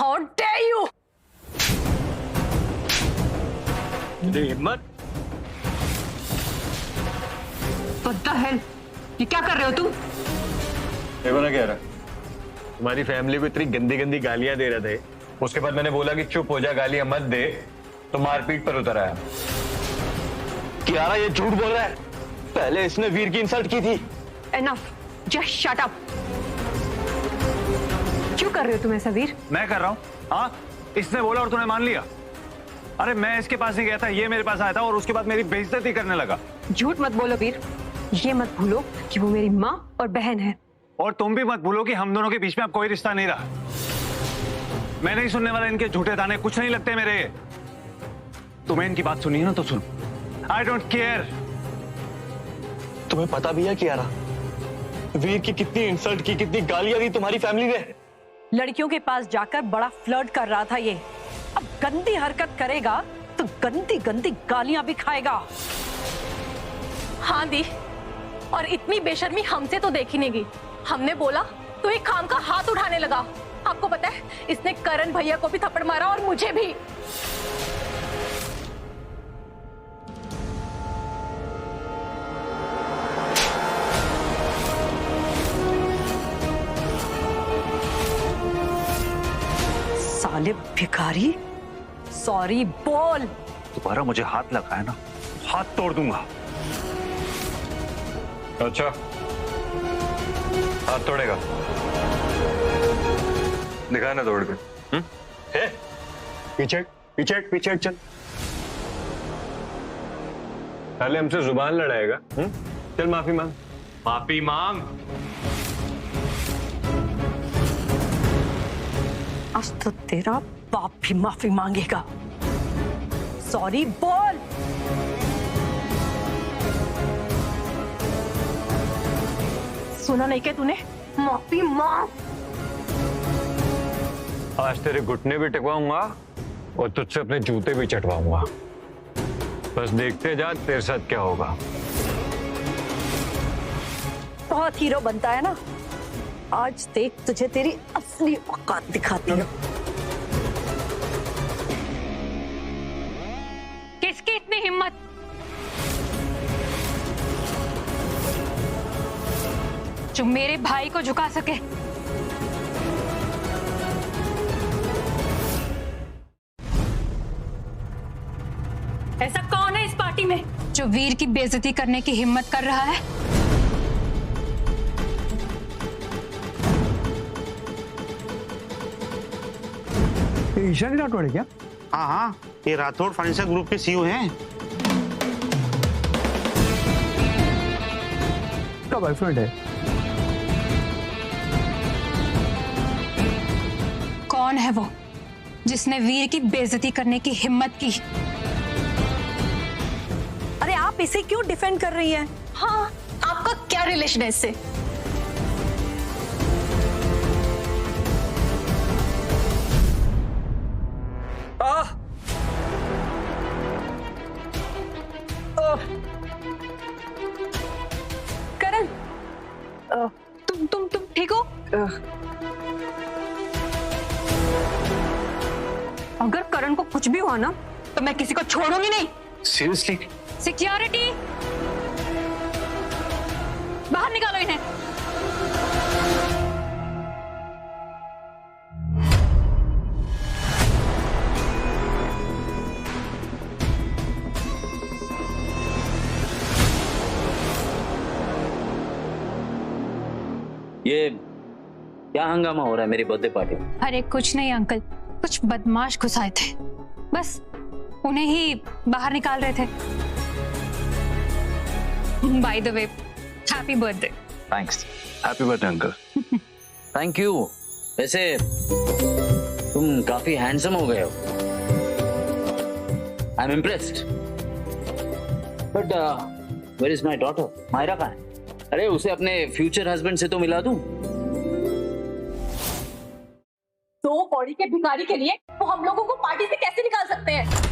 How dare you! हिम्मत। What the hell? ये क्या कर रहे हो तुम? ये बना क्या रहा? तुम्हारी फैमिली को इतनी गंदी गंदी गालियां दे रहे थे, उसके बाद मैंने बोला कि चुप हो जा, गालियां मत दे, तो मारपीट पर उतर आया। कियारा ये झूठ बोल रहा है, पहले इसने वीर की इंसल्ट की थी। Enough! Just shut up! क्यों कर रहे हो तुम ऐसा वीर? मैं कर रहा हूँ? हाँ, इसने बोला और तूने मान लिया? अरे मैं इसके पास नहीं गया था, ये मेरे पास आया था और उसके बाद मेरी बेइज्जती करने लगा। झूठ मत बोलो वीर, ये मत भूलो कि वो मेरी माँ और बहन है। और तुम भी मत भूलो कि हम दोनों के बीच में अब कोई रिश्ता नहीं रहा। मैं नहीं सुनने वाला इनके झूठे ताने, कुछ नहीं लगते मेरे। तुम्हें इनकी बात सुनी है ना तो सुनो। I don't care. तुम्हें पता भी है कियारा, वीर की कितनी इंसल्ट की, कितनी गालियां दी तुम्हारी फैमिली ने। लड़कियों के पास जाकर बड़ा फ्लर्ट कर रहा था ये, अब गंदी हरकत करेगा तो गंदी गंदी गालियां भी खाएगा। हाँ दी, और इतनी बेशर्मी हमसे तो देखी नहीं गई। हमने बोला तो एक काम का हाथ उठाने लगा। आपको पता है, इसने करण भैया को भी थप्पड़ मारा और मुझे भी। साले भिखारी, सॉरी बोल। दोबारा मुझे हाथ लगाया ना, हाथ तोड़ दूंगा। अच्छा, हाथ तोड़ेगा? दिखा ना तोड़ के। पीछे पीछे पीछे चल। पहले हमसे जुबान लड़ाएगा। चल माफी मांग। माफी मांग। आज तो तेरा बाप भी माफी मांगेगा। सॉरी बोल। सुना नहीं क्या तूने? माफी मांग। आज तेरे घुटने भी टिकवाऊंगा और तुझसे अपने जूते भी चटवाऊंगा। बस देखते जा तेरे साथ क्या होगा। बहुत हीरो बनता है ना, आज देख तुझे तेरी असली औकात दिखाती हूँ। किसकी इतनी हिम्मत? जो मेरे भाई को झुका सके। ऐसा कौन है इस पार्टी में जो वीर की बेइज्जती करने की हिम्मत कर रहा है? ईशानी राठौड़ है क्या? हाँ हाँ, ये राठौड़ फाइनेंशियल ग्रुप के सीईओ हैं। का बॉयफ्रेंड है? कौन है वो जिसने वीर की बेइज्जती करने की हिम्मत की? अरे आप इसे क्यों डिफेंड कर रही हैं? हाँ, आपका क्या रिलेशन है इससे? करण, तुम ठीक हो? अगर करण को कुछ भी हुआ ना तो मैं किसी को छोड़ूंगी नहीं। सीरियसली? सिक्योरिटी, बाहर निकालो इन्हें। ये क्या हंगामा हो रहा है मेरी बर्थडे पार्टी में? अरे कुछ नहीं अंकल, कुछ बदमाश घुस आए थे, बस उन्हें ही बाहर निकाल रहे थे। By the way, happy birthday. Thanks. Happy birthday uncle. Thank you. वैसे तुम काफी हैंडसम हो गए हो। I am impressed. But where is my daughter? Myra कहाँ है? अरे उसे अपने फ्यूचर हस्बैंड से तो मिला दूं। दो कौड़ी के भिखारी के लिए वो हम लोगों को पार्टी से कैसे निकाल सकते हैं?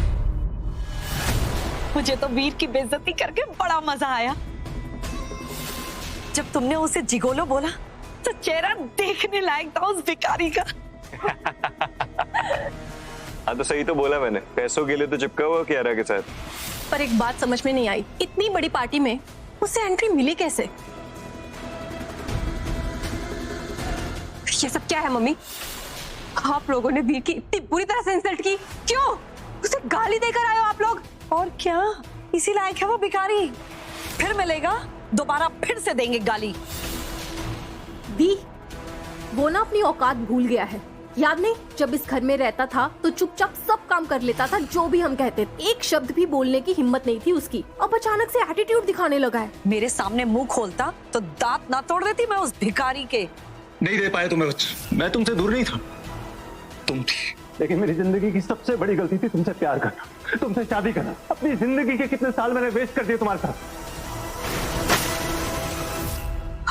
मुझे तो वीर की बेइज्जती करके बड़ा मजा आया। जब तुमने उसे जिगोलो बोला तो चेहरा देखने लायक था उस भिखारी का। हाँ तो सही तो बोला मैंने, पैसों के लिए तो चिपका हुआ कियारा के साथ। पर एक बात समझ में नहीं आई, इतनी बड़ी पार्टी में उसे एंट्री मिली कैसे? ये सब क्या है मम्मी? आप लोगों ने वीर की इतनी बुरी तरह से इंसल्ट की, क्यों? उसे गाली देकर आए हो आप लोग? और क्या इसी लायक है वो भिखारी? फिर मिलेगा, दोबारा फिर से देंगे गाली। दी, वो ना अपनी औकात भूल गया है। याद नहीं, जब इस घर में रहता था तो चुपचाप सब काम कर लेता था जो भी हम कहते थे। एक शब्द भी बोलने की हिम्मत नहीं थी उसकी। अब अचानक से एटीट्यूड दिखाने लगा है। मेरे सामने मुंह खोलता तो दांत ना तोड़ देती मैं उस भिखारी के। नहीं दे पाए तुम्हें बच्चे, मैं तुमसे दूर नहीं था, तुम थी। लेकिन मेरी जिंदगी की सबसे बड़ी गलती थी तुमसे प्यार करना, तुमसे शादी करना। अपनी जिंदगी के कितने साल मैंने वेस्ट कर दिए तुम्हारे साथ।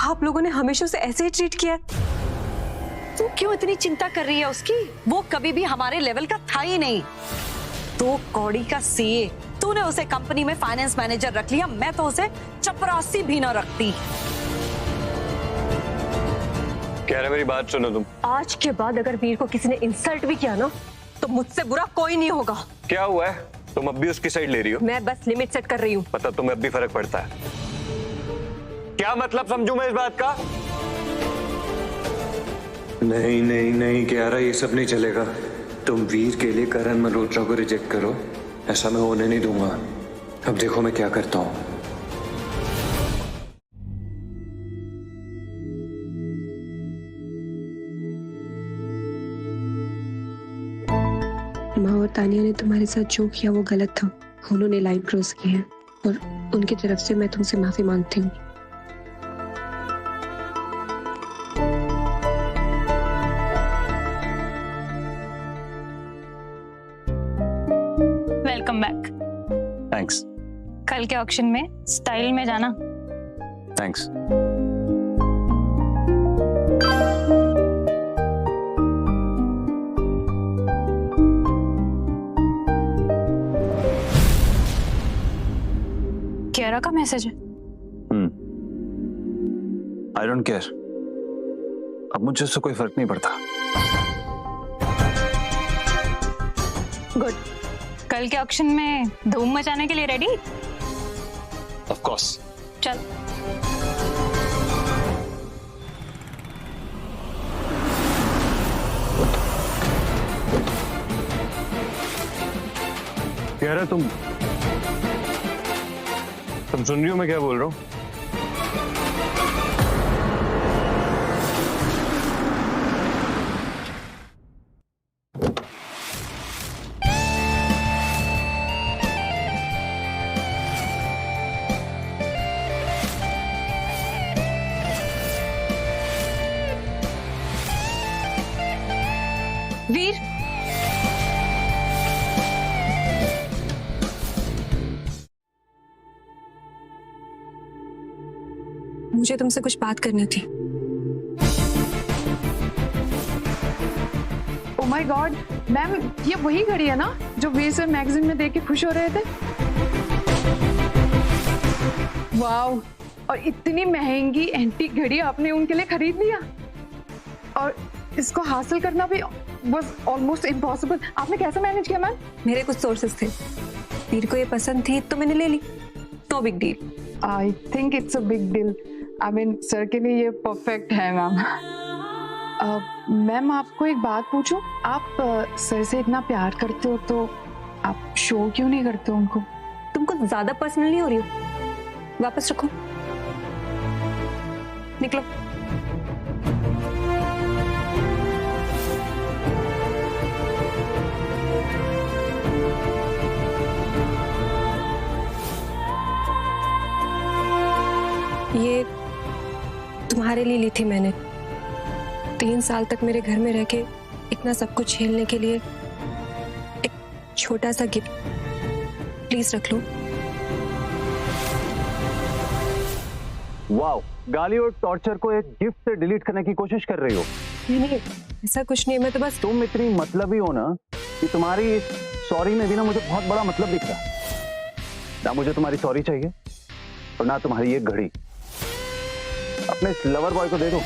आप लोगों ने हमेशा उसे ऐसे ही ट्रीट किया। तू क्यों इतनी चिंता कर रही है उसकी? वो कभी भी हमारे लेवल का था ही नहीं। तो कौड़ी का सीए, तूने उसे कंपनी में फाइनेंस मैनेजर रख लिया, मैं तो उसे चपरासी भी ना रखती। कह रहे मेरी बात सुनो तुम। आज के बाद अगर वीर को किसी ने इंसल्ट भी किया ना, तो मुझसे बुरा कोई नहीं होगा। क्या हुआ है, तुम अब भी उसकी साइड ले रही हो? मैं बस लिमिट सेट कर रही हूँ। मतलब तुम्हें अब भी फर्क पड़ता है? क्या मतलब समझूं मैं इस बात का? नहीं नहीं नहीं कियारा, ये सब नहीं चलेगा। तुम वीर के लिए करण मल्होत्रा को रिजेक्ट करो, ऐसा मैं होने नहीं दूंगा। अब देखो मैं क्या करता हूँ। माँ और तानिया ने तुम्हारे साथ जो किया वो गलत था। उन्होंने लाइन क्रॉस की है और उनकी तरफ से मैं तुमसे माफी मांगती हूँ। Welcome back. थैंक्स। कल के ऑक्शन में स्टाइल में जाना। थैंक्स। कियारा का मैसेज है। आई डोंट केयर, अब मुझे उससे कोई फर्क नहीं पड़ता। गुड। कल के ऑक्शन में धूम मचाने के लिए रेडी? Of course. चल। कियारा तुम सुन रही हो मैं क्या बोल रहा हूँ? वीर, मुझे तुमसे कुछ बात करनी थी। ओह माय गॉड मैम, ये वही घड़ी है ना जो वीर सर मैगजीन में देख के खुश हो रहे थे? वाओ, और इतनी महंगी एंटीक घड़ी आपने उनके लिए खरीद लिया, और इसको हासिल करना भी वाज ऑलमोस्ट इम्पॉसिबल। आपने कैसे मैनेज किया मैम? मेरे कुछ सोर्सेस थे, वीर को ये पसंद थी तो मैंने ले ली। No big deal. I think it's a big deal. I mean sir के लिए ये परफेक्ट है मैम। मैम आपको एक बात पूछूं, आप सर से इतना प्यार करते हो तो आप शो क्यों नहीं करते हो उनको? तुमको ज्यादा पर्सनल नहीं हो रही हो? वापस रखो, निकलो। ये तुम्हारे लिए ली थी मैंने। 3 साल तक मेरे घर में रह के इतना सब कुछ झेलने के लिए एक छोटा सा गिफ्ट, प्लीज रख लो। वाओ, गाली और टॉर्चर को एक गिफ्ट से डिलीट करने की कोशिश कर रही हो? नहीं, ऐसा कुछ नहीं। मैं तो बस, तुम इतनी मतलबी हो ना कि तुम्हारी सॉरी में भी ना मुझे बहुत बड़ा मतलब दिख रहा। ना मुझे तुम्हारी सॉरी चाहिए और ना तुम्हारी ये घड़ी। अपने इस लवर बॉय को दे दो।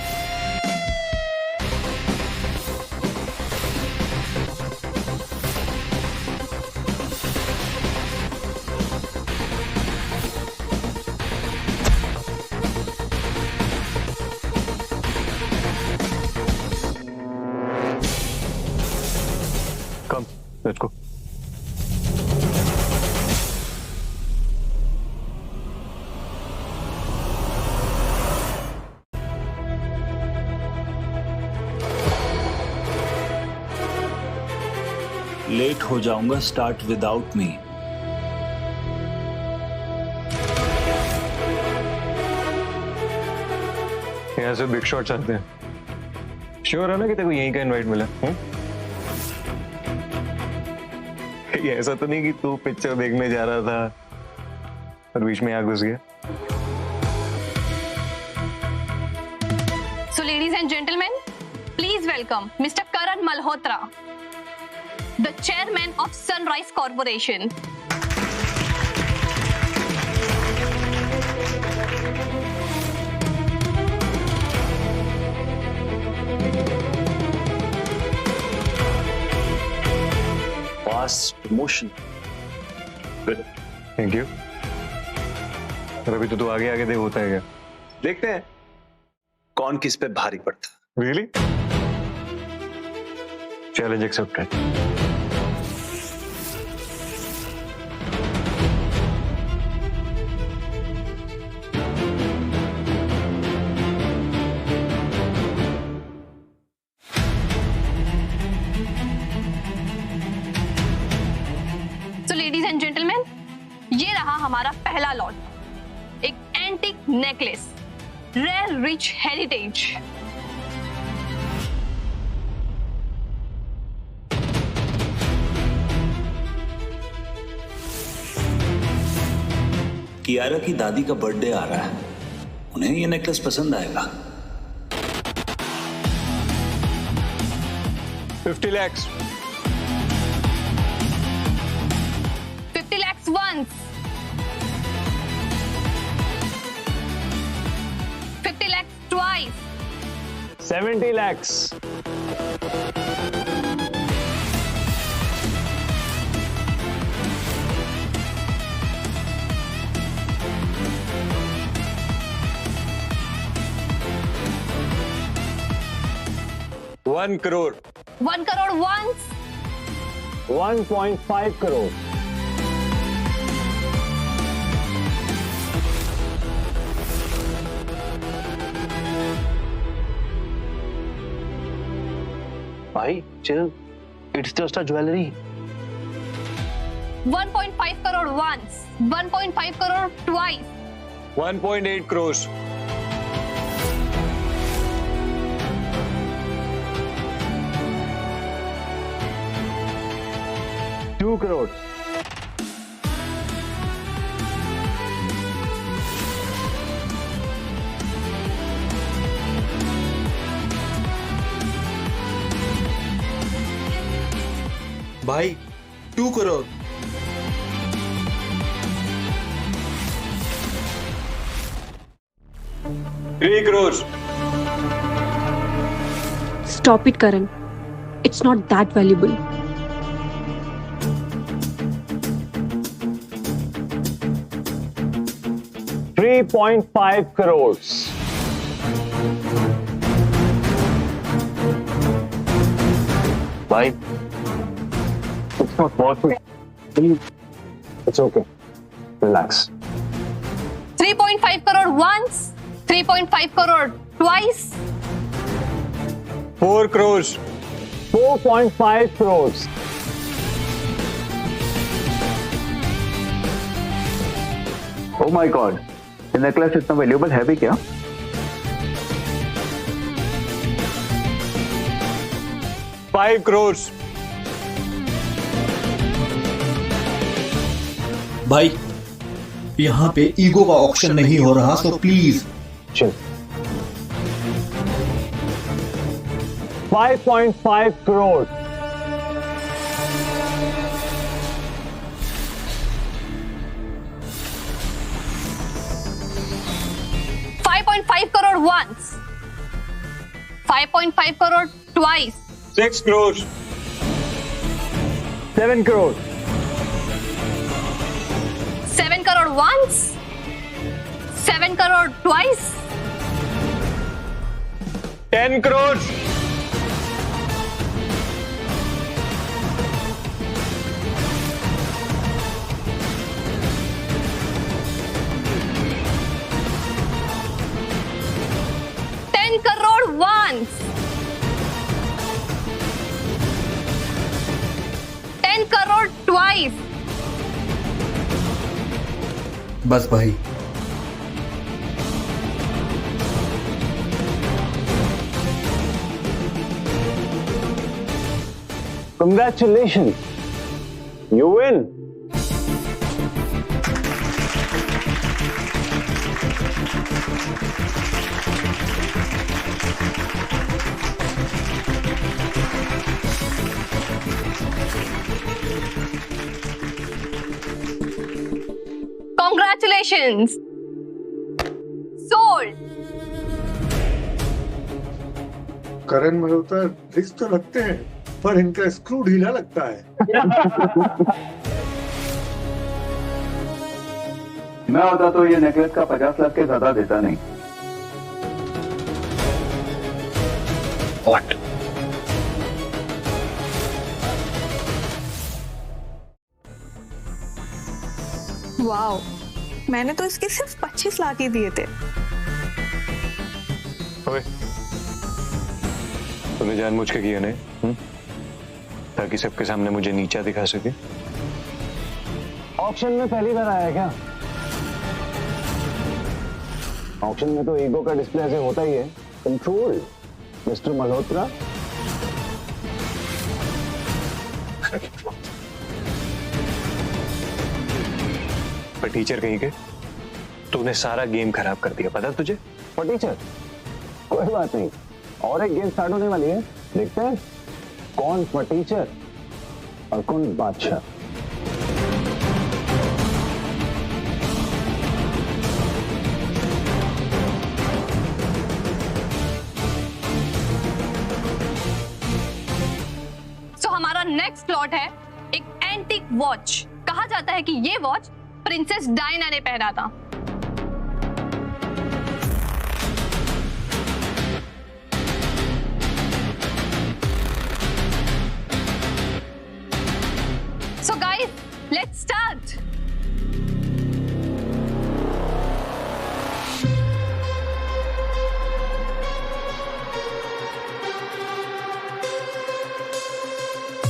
कम, लेट्स गो। लेट हो जाऊंगा, स्टार्ट विदाउट मी। यहाँ से बिग शॉट चलते हैं। श्योर है ना कि तेरे को यहीं का इनवाइट मिला? ये ऐसा तो नहीं कि तू पिक्चर देखने जा रहा था और बीच में आग घुस गया? So ladies and gentlemen, please welcome Mr. Karan Malhotra, the chairman of Sunrise Corporation. Fast promotion. Good. Thank you. अभी तो तू आगे आगे देख होता है क्या? देखते हैं कौन किस पे भारी पड़ता। Really? Challenge accepted. So ladies and gentlemen, ये रहा हमारा पहला लॉट, एक antique necklace, rare rich heritage. Kiara की दादी का बर्थडे आ रहा है, उन्हें ये नेकलेस पसंद आएगा। 50 lakhs. 50 lakhs once, 50 lakhs twice, 70 lakhs. 1 crore. 1 crore once, 1.5 crore. भाई chill, it's just a jewellery. 1.5 crore once, 1.5 crore twice, 1.8 crores. 2 crores. भाई 2 crore. 3 crores. Stop it, Karan. It's not that valuable. 3.5 crores. भाई it's not worth it. It's okay. Relax. 3.5 crore once, 3.5 crore twice, 4 crores. 4.5 crores. Oh my God, ये necklace इतना valuable है भी क्या? $5 crores. भाई यहाँ पे ईगो का ऑप्शन नहीं हो रहा, so please Chill. 5.5 crores. $5.5 crore once, 5.5 crore twice, 6 crores. 7 crores. 7 crore once, 7 crore twice, 10 crores. 10 crore twice. बस भाई, Congratulations, you win. Congratulations. Sold. Karan Malhotra risk तो रखते हैं पर इनका स्क्रू ढीला लगता है। मैं होता तो ये नेकलेस का 50 लाख के ज्यादा देता नहीं। What? वाओ, मैंने तो इसके सिर्फ 25 लाख ही दिए थे। ओए, तूने जानबूझ के किया नहीं, ताकि सबके सामने मुझे नीचा दिखा सके? ऑक्शन में पहली बार आया क्या? ऑक्शन में तो ईगो का डिस्प्ले ऐसे होता ही है। Control mister Malhotra. पर टीचर कहीं के, तूने सारा गेम खराब कर दिया, पता तुझे? पर टीचर कोई बात नहीं, और एक गेम स्टार्ट होने वाली है, देखते हैं कौन पर टीचर और कौन बादशाह। हमारा नेक्स्ट प्लॉट है एक एंटीक वॉच। कहा जाता है कि ये वॉच प्रिंसेस डायना ने पहना था। So guys, let's start.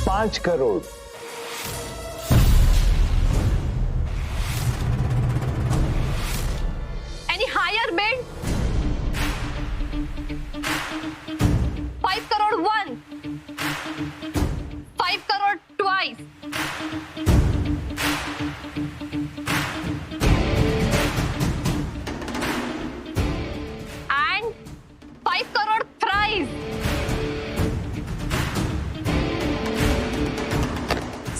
$5 crore. Any higher bid? 5 crore one. 5 crore twice. And 5 crore thrice.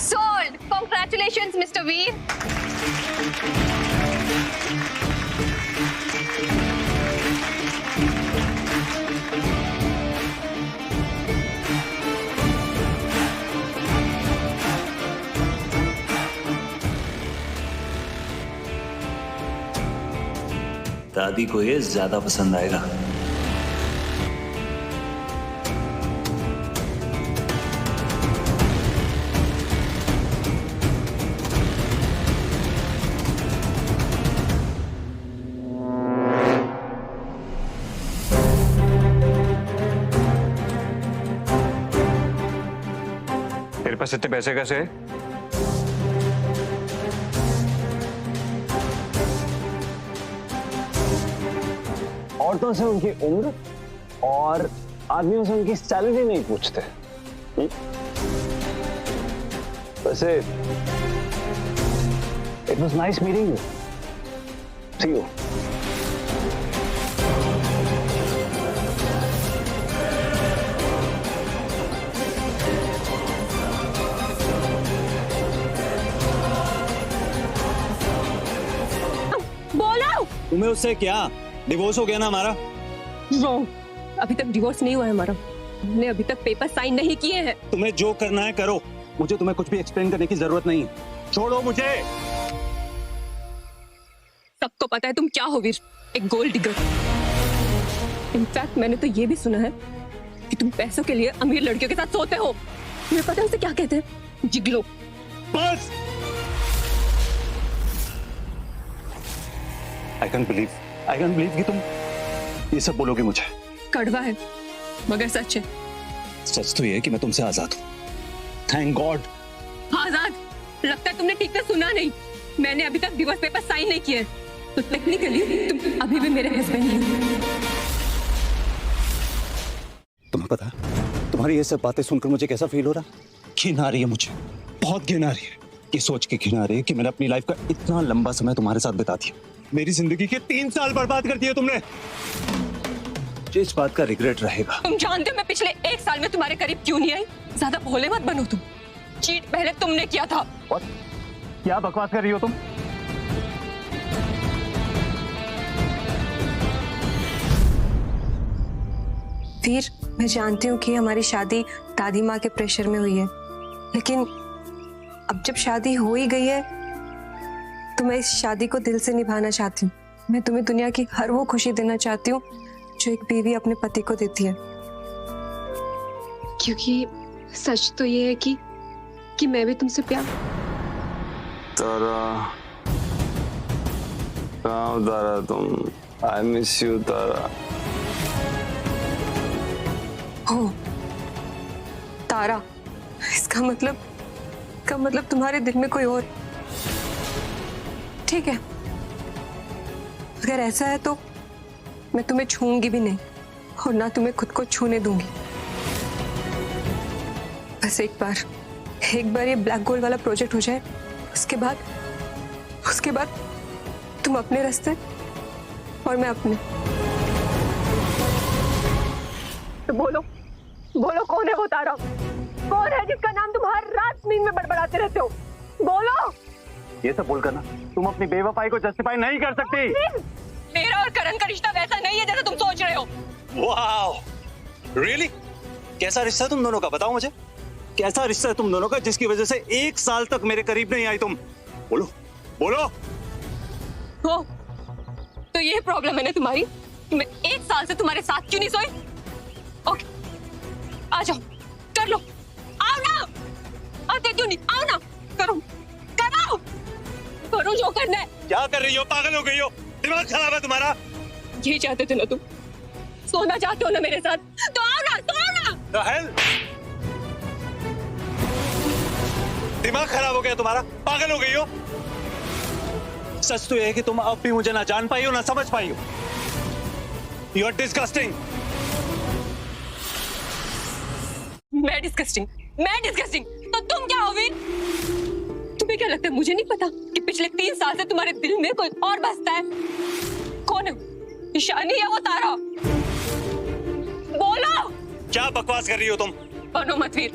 Sold. Congratulations, Mr. Veer. दादी को ये ज्यादा पसंद आएगा। तेरे पास इतने पैसे कैसे है? औरतों से उनकी उम्र और आदमियों से उनकी सैलरी नहीं पूछते। वैसे it was nice meeting you. See you. बोलो। तुम्हें उससे क्या? डिवोर्स हो गया ना हमारा? रॉन्ग, अभी तक डिवोर्स नहीं हुआ है हमारा। हमने अभी तक पेपर साइन नहीं किए हैं। तुम्हें जो करना है करो, मुझे तुम्हें कुछ भी एक्सप्लेन करने की जरूरत नहीं है। छोड़ो मुझे। सबको पता है तुम क्या हो वीर, एक गोल्ड डिगर। इनफैक्ट मैंने तो ये भी सुना है कि तुम पैसों के लिए अमीर लड़कियों के साथ सोते हो। तुम्हें पता है उसे क्या कहते हैं? जिगलो। बस। आई कैन बिलीव कि तुम ये सब बोलोगे मुझे। कड़वा है मगर सच है। सच तो ये है कि मैं तुमसे आजाद हूं। थैंक गॉड आजाद, लगता है तुमने ठीक से सुना नहीं। मैंने अभी तक डिवोर्स पेपर साइन नहीं किए, तो टेक्निकली तुम अभी भी मेरे हस्बैंड ही हो। तुम्हें पता है तुम्हारी ये सब बातें सुनकर मुझे कैसा फील हो रहा? घिन आ रही है मुझे, बहुत घिन आ रही है। ये सोच के घिन आ रही है कि मैंने अपनी लाइफ का इतना लंबा समय तुम्हारे साथ बिता दिया। मेरी जिंदगी के 3 साल बर्बाद कर दिए तुमने। मुझे इस बात का रिग्रेट रहेगा। तुम जानते हो मैं पिछले 1 साल में तुम्हारे करीब क्यों नहीं आई? ज्यादा भोले मत बनो तुम। चीट पहले तुमने किया था। What? क्या बकवास कर रही हो तुम? वीर, मैं जानती हूँ कि हमारी शादी दादी माँ के प्रेशर में हुई है, लेकिन अब जब शादी हो ही गई है तो मैं इस शादी को दिल से निभाना चाहती हूँ। मैं तुम्हें दुनिया की हर वो खुशी देना चाहती हूँ जो एक बीवी अपने पति को देती है। क्योंकि सच तो ये है कि मैं भी तुमसे प्यार। तारा, कहाँ हो तारा तुम? आई मिस यू तारा। हो तारा, इसका मतलब तुम्हारे दिल में कोई और। ठीक है, अगर ऐसा है तो मैं तुम्हें छूऊंगी भी नहीं और ना तुम्हें खुद को छूने दूंगी। बस एक बार ये ब्लैक गोल्ड वाला प्रोजेक्ट हो जाए, उसके बाद तुम अपने रास्ते और मैं अपने। तो बोलो कौन है वो तारा? कौन है जिसका नाम तुम हर रात नींद में बड़बड़ाते रहते हो? बोलो। ये सब बोलकर ना तुम अपनी बेवफाई को जस्टिफाई नहीं कर सकती। मेरा और करण का रिश्ता वैसा नहीं है जैसा तुम सोच रहे हो। Wow, really? कैसा रिश्ता है तुम दोनों का? बताओ मुझे, कैसा रिश्ता है तुम दोनों का जिसकी वजह से 1 साल तक मेरे करीब नहीं आई तुम? बोलो। हो तो ये प्रॉब्लम है ना तुम्हारी कि मैं 1 साल से तुम्हारे साथ क्यों नहीं सोई? ओके, आ जाओ, कर लो। आओ ना, आते क्यों नहीं? आओ ना, करो जो करना है। क्या कर रही हो? पागल हो गई हो? दिमाग खराब है तुम्हारा? ये चाहते थे ना तुम? सोना चाहते हो ना मेरे साथ? तो आओ ना, सो ना। The hell? दिमाग खराब हो गया तुम्हारा? पागल हो गई हो? सच तो यह है कि तुम अब भी मुझे ना जान पाई हो ना समझ पाई हो। You are disgusting. मैं डिस्कस्टिंग तो तुम क्या हो वीर? तुम्हें क्या लगता है मुझे नहीं पता कि पिछले 3 साल से तुम्हारे दिल में कोई और बसता है? कौन है? ईशानी या वो तारा? बोलो। क्या बकवास कर रही हो तुम? बनो मत वीर,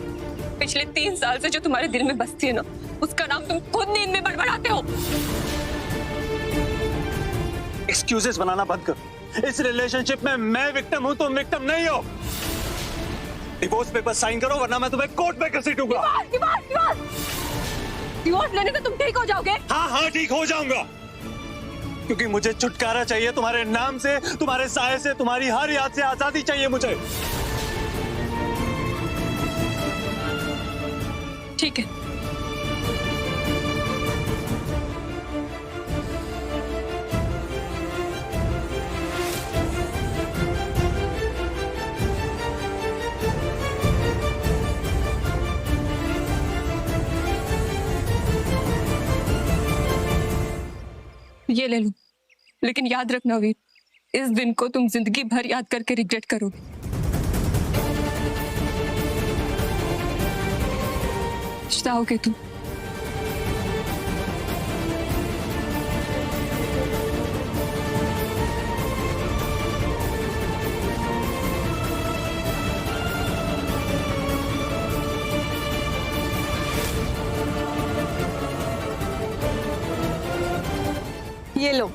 पिछले 3 साल से जो तुम्हारे दिल में बसती है ना, उसका नाम तुम खुद नींद में बड़बड़ाते हो। एक्सक्यूजेस बनाना बंद करो। इस रिलेशनशिप में मैं विक्टिम हूं, तुम विक्टिम नहीं हो। डिवोर्स पेपर साइन करो वरना मैं तुम्हें कोर्ट में घसीटूंगा। डिवोर्स लेने से तुम ठीक हो जाओगे? हाँ, ठीक हो जाऊंगा, क्योंकि मुझे छुटकारा चाहिए तुम्हारे नाम से, तुम्हारे साये से, तुम्हारी हर याद से आजादी चाहिए मुझे। ठीक है, ये ले लो, लेकिन याद रखना वीर, इस दिन को तुम जिंदगी भर याद करके रिग्रेट करोगे। पछताओगे तुम। ये लो।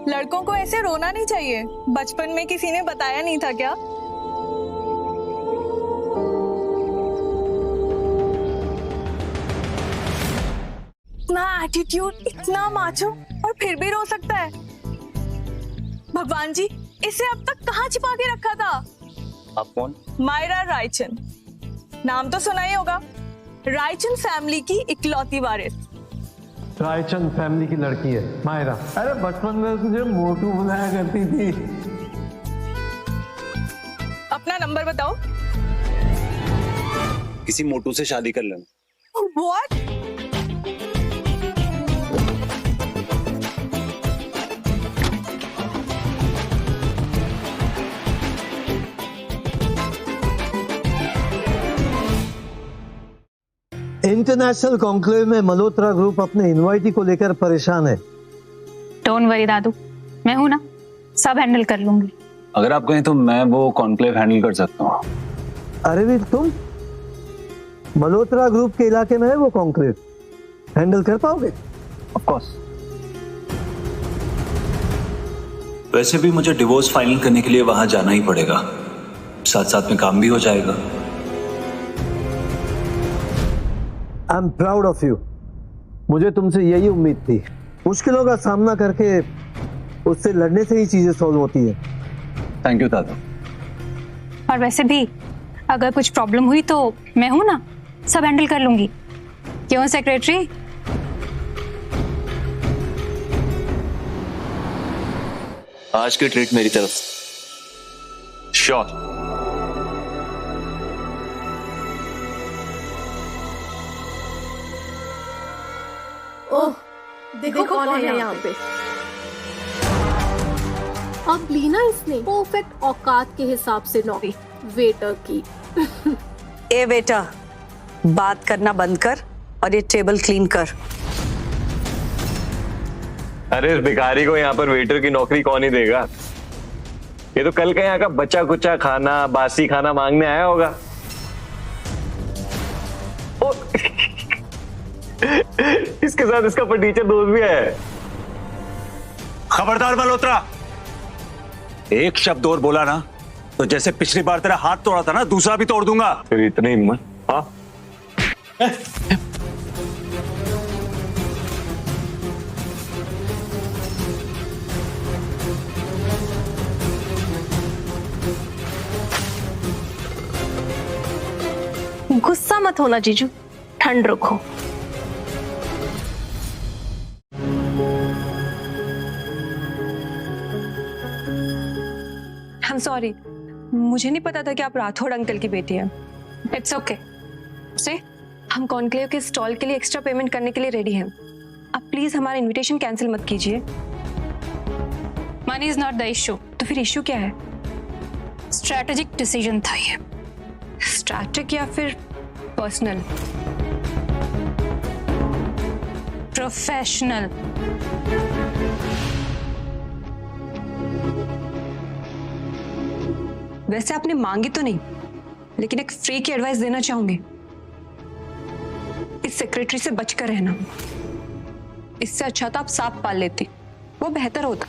लड़कों को ऐसे रोना नहीं चाहिए। बचपन में किसी ने बताया नहीं था क्या? इतना एटीट्यूड, इतना माचो और फिर भी रो सकता है। भगवान जी, इसे अब तक कहाँ छिपा के रखा था? आप कौन? मायरा रायचंद, नाम तो सुना ही होगा। रायचंद फैमिली की इकलौती वारिस। रायचंद फैमिली की लड़की है मायरा। अरे बचपन में तुझे मोटू बुलाया करती थी। अपना नंबर बताओ। किसी मोटू से शादी कर लेना। What? इंटरनेशनल कॉन्क्लेव में मल्होत्रा ग्रुप अपने इनवाइटी को लेकर परेशान है। डोंट वरी दादू, मैं हूं ना, सब हैंडल कर लूंगी। अगर आप कहें तो मैं वो कॉन्क्लेव हैंडल कर सकता हूँ। अरे भी तुम मल्होत्रा ग्रुप के इलाके में है वो कॉन्क्लेव, हैंडल कर पाओगे? Of course. वैसे भी मुझे डिवोर्स फाइनल करने के लिए वहां जाना ही पड़ेगा, साथ साथ में काम भी हो जाएगा। I am proud of you. मुझे तुमसे यही उम्मीद थी। मुश्किलों का सामना करके उससे लड़ने से ही चीजें सॉल्व होती है। थैंक यू दादा। और वैसे भी अगर कुछ प्रॉब्लम हुई तो मैं हूं ना, सब हैंडल कर लूंगी। क्यों सेक्रेटरी? आज की ट्रीट मेरी तरफ। श्योर। ओह, देखो कौन है यहाँ पे। अब ली ना इसने परफेक्ट औकात के हिसाब से नौकरी वेटर की। ए बेटा, बात करना बंद कर और ये टेबल क्लीन कर। अरे इस भिखारी को यहाँ पर वेटर की नौकरी कौन ही देगा? ये तो कल का यहाँ का बचा कुचा खाना, बासी खाना मांगने आया होगा। इसके साथ इसका फटीचर दोस्त भी है। खबरदार मल्होत्रा, एक शब्द और बोला ना तो जैसे पिछली बार तेरा हाथ तोड़ा था ना, दूसरा भी तोड़ दूंगा। फिर इतनी हिम्मत? हाँ, गुस्सा मत होना जीजू, ठंड रखो। I'm sorry, मुझे नहीं पता था कि आप राठौड़ अंकल की बेटी हैं। It's okay. से हम कॉन्क्लेव के स्टॉल के लिए एक्स्ट्रा पेमेंट करने के लिए रेडी हैं। आप प्लीज हमारा इनविटेशन कैंसिल मत कीजिए। Money is not the issue. तो फिर इशू क्या है? स्ट्रेटेजिक डिसीजन था ये। स्ट्रैटेजिक या फिर पर्सनल? प्रोफेशनल। वैसे आपने मांगी तो नहीं, लेकिन एक फ्री की एडवाइस देना चाहूंगी। इस सेक्रेटरी से बचकर रहना। इससे अच्छा तो आप सांप पाल लेती, वो बेहतर होता।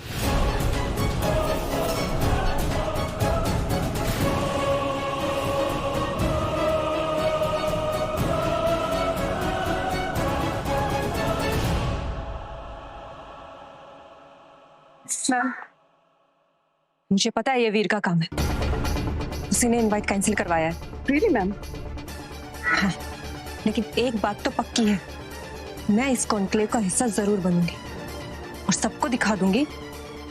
मुझे पता है ये वीर का काम है, उसी ने इनवाइट कैंसिल करवाया है। Really ma'am? हाँ, लेकिन एक बात तो पक्की है, मैं इस कॉन्क्लेव का हिस्सा जरूर बनूंगी और सबको दिखा दूंगी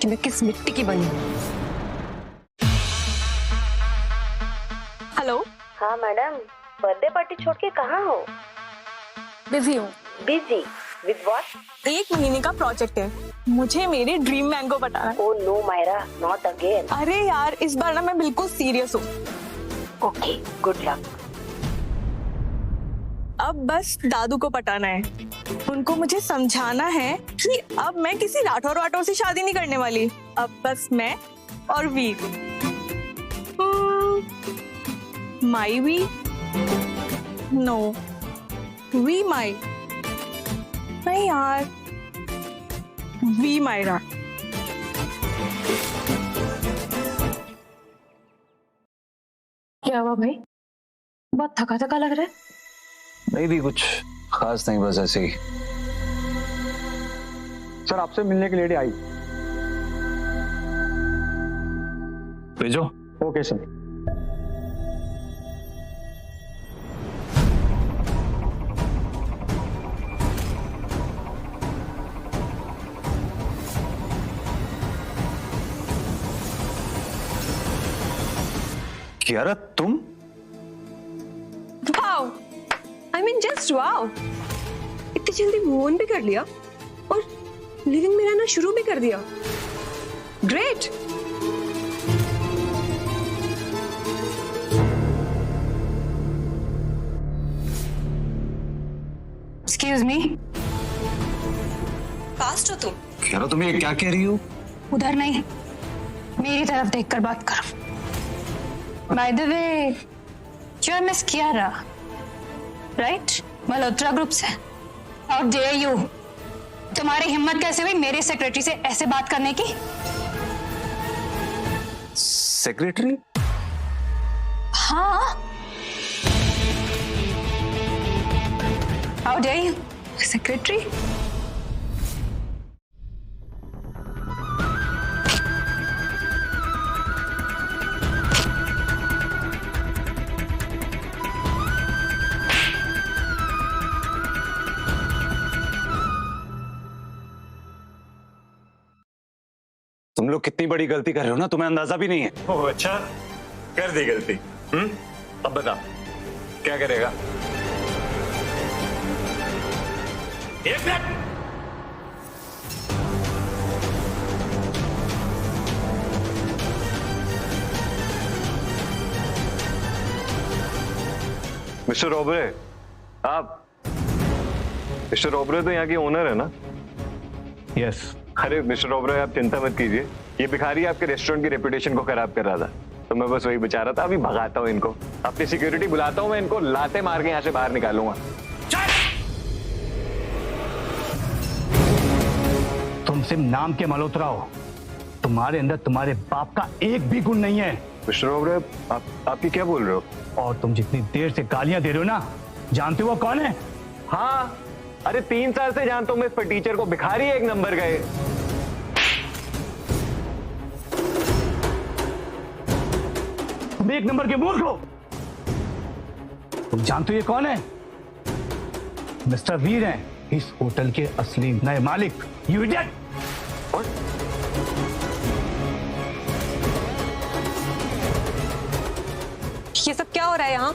कि मैं किस मिट्टी की बनी हूँ। हेलो। हाँ मैडम, बर्थडे पार्टी छोड़ के कहाँ हो? बिजी हूँ। Busy with what? 1 महीने का प्रोजेक्ट है, मुझे मेरी ड्रीम मैंगो बताना है। Oh no Myra, not again. अरे यार, इस बार ना मैं बिल्कुल सीरियस हूँ। Okay, good luck. अब बस दादू को पटाना है। उनको मुझे समझाना है कि अब मैं किसी राठौर से शादी नहीं करने वाली। अब बस मैं और वीर। माई वी? नो, वी माई। नहीं यार, वी मायरा। क्या हुआ भाई? बहुत थका थका लग रहा है। नहीं भी कुछ खास नहीं, बस ऐसे ही। सर आपसे मिलने की लेडी आई। भेजो। Okay sir. कियारा तुम? Wow, I mean just wow, इतनी जल्दी मूव ऑन भी कर लिया और लिविंग में रहना शुरू भी कर दिया। ग्रेट। एक्सक्यूज मी, फास्ट हो तुम। कियारा तुम ये क्या कह रही हो? उधर नहीं, मेरी तरफ देखकर बात करो। By the way, you are miss Kiara, right? Malhotra group से। हाउ डेयर यू, तुम्हारी हिम्मत कैसे हुई मेरे सेक्रेटरी से ऐसे बात करने की? सेक्रेटरी? हाँ, हाउ डेयर यू, सेक्रेटरी? तुम लोग कितनी बड़ी गलती कर रहे हो ना, तुम्हें अंदाजा भी नहीं है। ओह अच्छा, कर दी गलती। अब बता क्या करेगा? एक मिनट, मिस्टर ओबरे, आप मिस्टर ओबरे तो यहाँ के ओनर है ना? यस। अरे मिस्टर ओबरे, आप चिंता मत कीजिए, ये भिखारी आपके रेस्टोरेंट की रेपुटेशन को खराब कर रहा था, तो मैं बस वही बचा रहा था। अभी भगाता हूँ इनको, अपनी सिक्योरिटी बुलाता हूँ, मैं इनको लाते मार के यहाँ से बाहर निकालूंगा। तुम सिर्फ नाम के मल्होत्रा हो, तुम्हारे अंदर तुम्हारे बाप का एक भी गुण नहीं है। मिस्टर ओबरे, आप क्या बोल रहे हो? और तुम जितनी देर से गालियां दे रहे हो ना, जानते हो कौन है? हाँ, अरे 3 साल से जानता हूं मैं इस टीचर को, भिखारी एक नंबर का है। तुम एक नंबर के मूर्ख हो। तुम जानते हो ये कौन है? मिस्टर वीर हैं, इस होटल के असली नए मालिक। You idiot! ये सब क्या हो रहा है यहाँ?